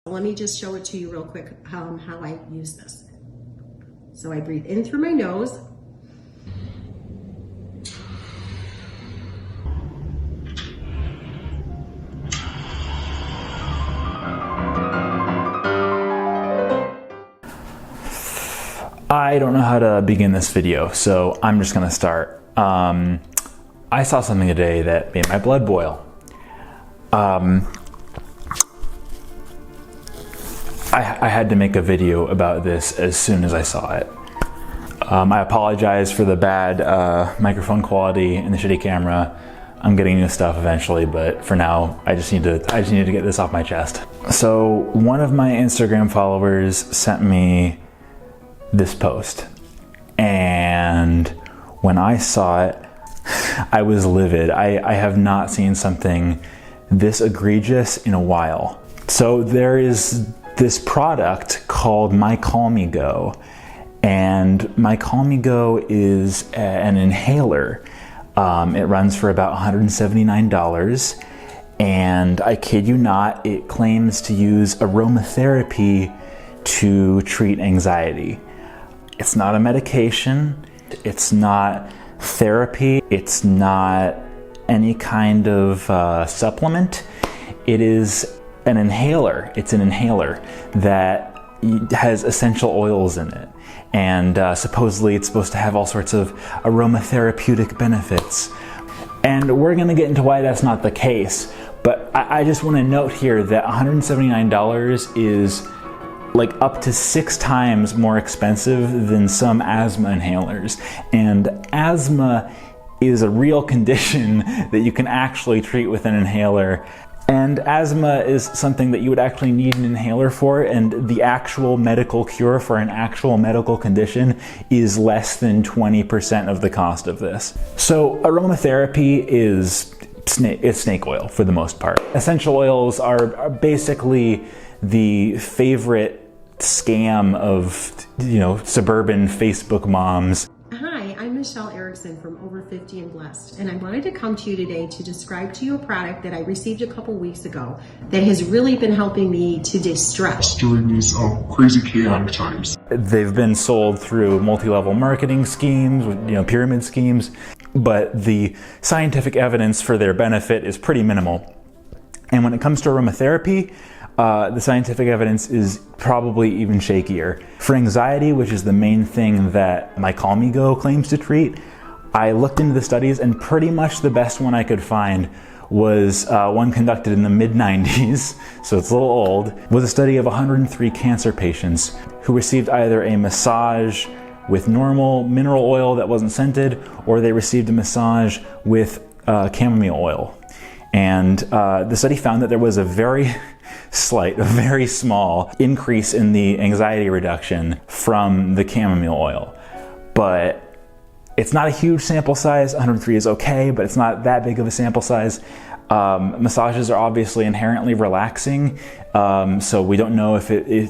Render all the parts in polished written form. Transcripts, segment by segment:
Let me just show it to you real quick how I use this. So I breathe in through my nose. I don't know how to begin this video, so I'm just gonna start. I saw something today that made my blood boil. I had to make a video about this as soon as I saw it. I apologize for the bad microphone quality and the shitty camera. I'm getting new stuff eventually, but for now, I just need to get this off my chest. So one of my Instagram followers sent me this post, and when I saw it, I was livid. I have not seen something this egregious in a while. So there is this product called My Call Me Go, and My Call Me Go is an inhaler. It runs for about $179, and I kid you not, it claims to use aromatherapy to treat anxiety. It's not a medication, it's not therapy, it's not any kind of supplement. It is an inhaler. It's an inhaler that has essential oils in it, and supposedly it's supposed to have all sorts of aromatherapeutic benefits. And we're gonna get into why that's not the case, but I just want to note here that $179 is like up to 6 times more expensive than some asthma inhalers. And asthma is a real condition that you can actually treat with an inhaler. And asthma is something that you would actually need an inhaler for, and the actual medical cure for an actual medical condition is less than 20% of the cost of this. So aromatherapy is snake oil for the most part. Essential oils are basically the favorite scam of, suburban Facebook moms. Hi, I'm Michelle Erickson from Over 50 and Blessed, and I wanted to come to you today to describe to you a product that I received a couple weeks ago that has really been helping me to distress during these crazy chaotic times. They've been sold through multi-level marketing schemes, pyramid schemes, but the scientific evidence for their benefit is pretty minimal. And when it comes to aromatherapy, the scientific evidence is probably even shakier. For anxiety, which is the main thing that My Call Me Go claims to treat, I looked into the studies, and pretty much the best one I could find was one conducted in the mid-90s, so it's a little old, was a study of 103 cancer patients who received either a massage with normal mineral oil that wasn't scented, or they received a massage with chamomile oil. And the study found that there was a very small increase in the anxiety reduction from the chamomile oil. But it's not a huge sample size. 103 is okay, but it's not that big of a sample size. Massages are obviously inherently relaxing, so we don't know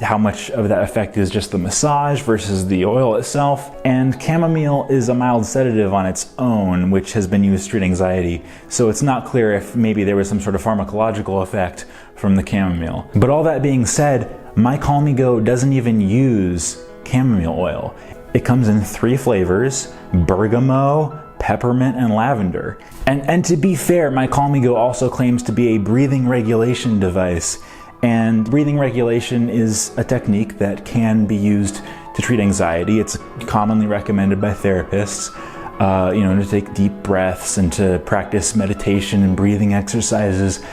how much of that effect is just the massage versus the oil itself. And chamomile is a mild sedative on its own, which has been used to treat anxiety, so it's not clear if maybe there was some sort of pharmacological effect from the chamomile. But all that being said, My Call Me Go doesn't even use chamomile oil. It comes in 3 flavors: bergamot, peppermint, and lavender. And to be fair, My Call Me Go also claims to be a breathing regulation device. And breathing regulation is a technique that can be used to treat anxiety. It's commonly recommended by therapists, to take deep breaths and to practice meditation and breathing exercises.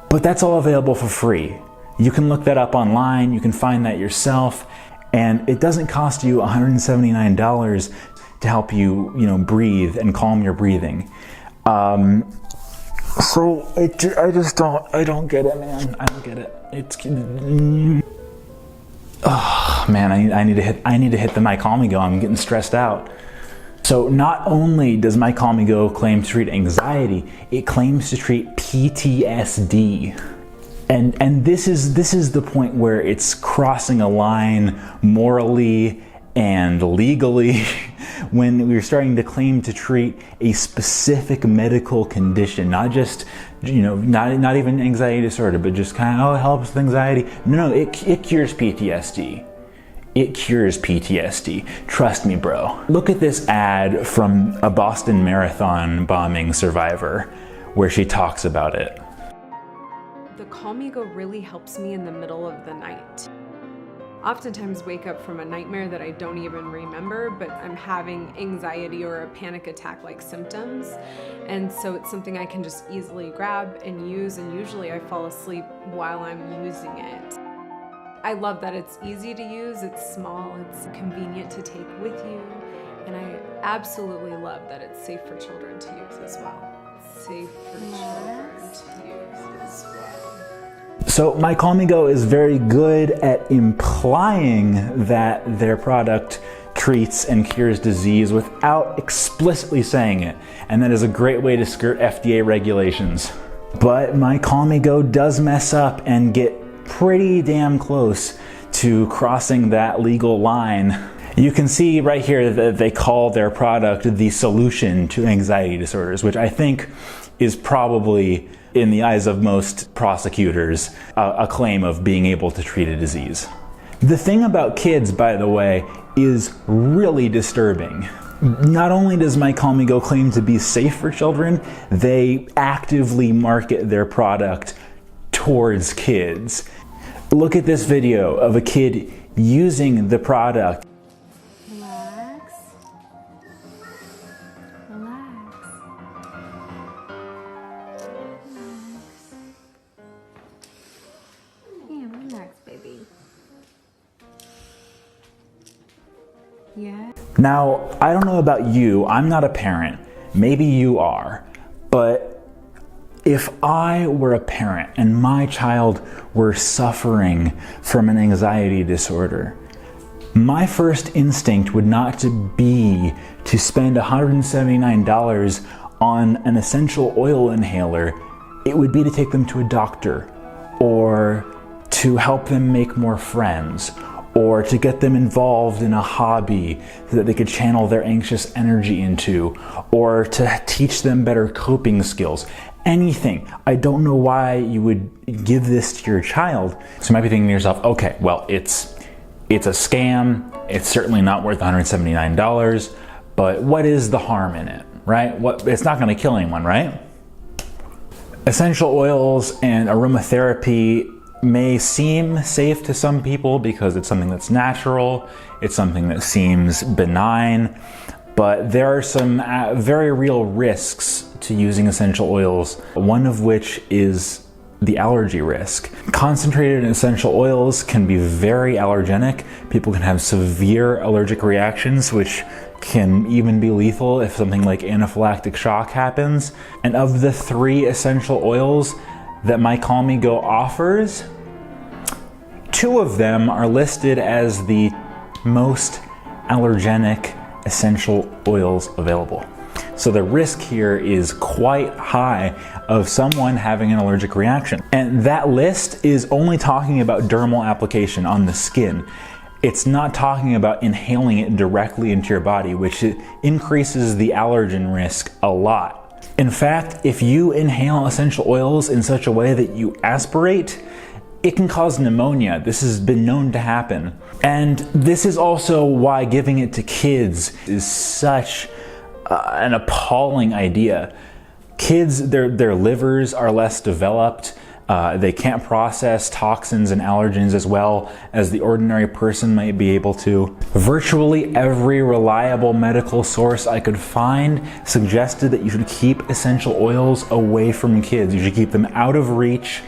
But that's all available for free. You can look that up online, you can find that yourself, and it doesn't cost you $179 to help you, breathe and calm your breathing. So I don't get it, man. I don't get it. I need to hit the My Call Me Go. I'm getting stressed out. So not only does My Call Me Go claim to treat anxiety, it claims to treat PTSD. And this is the point where it's crossing a line morally and legally when we were starting to claim to treat a specific medical condition, not just, not even anxiety disorder, but just kind of, it helps with anxiety. No, it cures PTSD. It cures PTSD. Trust me, bro. Look at this ad from a Boston Marathon bombing survivor where she talks about it. The Calmigo really helps me in the middle of the night. Oftentimes wake up from a nightmare that I don't even remember, but I'm having anxiety or a panic attack like symptoms. And so it's something I can just easily grab and use, and usually I fall asleep while I'm using it. I love that it's easy to use, it's small, it's convenient to take with you, and I absolutely love that it's safe for children to use as well. Safe for children to use as well. So my Calmigo is very good at implying that their product treats and cures disease without explicitly saying it, and that is a great way to skirt FDA regulations. But my Calmigo does mess up and get pretty damn close to crossing that legal line. You can see right here that they call their product the solution to anxiety disorders, which I think is probably, in the eyes of most prosecutors, a claim of being able to treat a disease. The thing about kids, by the way, is really disturbing. Not only does my Calmigo claim to be safe for children, they actively market their product towards kids. Look at this video of a kid using the product. Relax. Relax. Relax. Yeah, relax, baby. Yeah. Now, I don't know about you, I'm not a parent, maybe you are, but if I were a parent and my child were suffering from an anxiety disorder, my first instinct would not be to spend $179 on an essential oil inhaler. It would be to take them to a doctor, or to help them make more friends, or to get them involved in a hobby so that they could channel their anxious energy into, or to teach them better coping skills. Anything. I don't know why you would give this to your child. So you might be thinking to yourself, okay, well, it's a scam. It's certainly not worth $179, but what is the harm in it, right? It's not going to kill anyone, right? Essential oils and aromatherapy may seem safe to some people because it's something that's natural, it's something that seems benign, but there are some very real risks to using essential oils, one of which is the allergy risk. Concentrated essential oils can be very allergenic. People can have severe allergic reactions, which can even be lethal if something like anaphylactic shock happens. And of the 3 essential oils that my Calmigo offers, 2 of them are listed as the most allergenic essential oils available. So the risk here is quite high of someone having an allergic reaction. And that list is only talking about dermal application on the skin. It's not talking about inhaling it directly into your body, which increases the allergen risk a lot. In fact, if you inhale essential oils in such a way that you aspirate, it can cause pneumonia. This has been known to happen. And this is also why giving it to kids is such an appalling idea. Kids, their livers are less developed. They can't process toxins and allergens as well as the ordinary person might be able to. Virtually every reliable medical source I could find suggested that you should keep essential oils away from kids. You should keep them out of reach.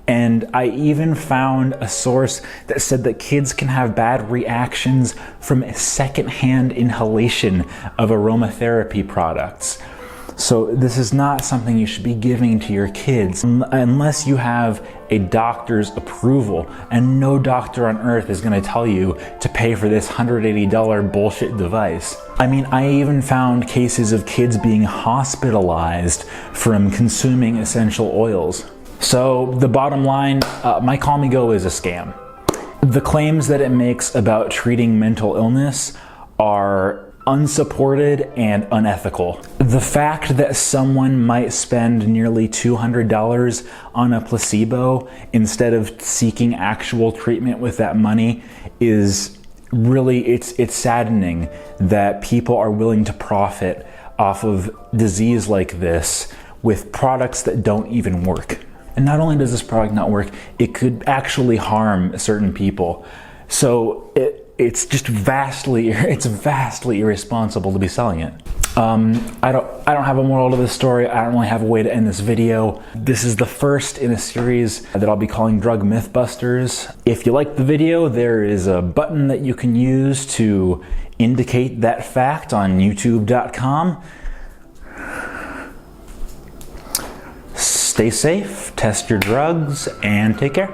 And I even found a source that said that kids can have bad reactions from secondhand inhalation of aromatherapy products. So this is not something you should be giving to your kids unless you have a doctor's approval, and no doctor on earth is going to tell you to pay for this $180 bullshit device. I mean, I even found cases of kids being hospitalized from consuming essential oils. So the bottom line, my Calmigo is a scam. The claims that it makes about treating mental illness are unsupported and unethical. The fact that someone might spend nearly $200 on a placebo instead of seeking actual treatment with that money is really, it's saddening that people are willing to profit off of disease like this with products that don't even work. And not only does this product not work, it could actually harm certain people. So it's just vastly irresponsible to be selling it. I don't have a moral to this story. I don't really have a way to end this video. This is the first in a series that I'll be calling Drug Mythbusters. If you like the video, there is a button that you can use to indicate that fact on youtube.com. Stay safe, test your drugs, and take care.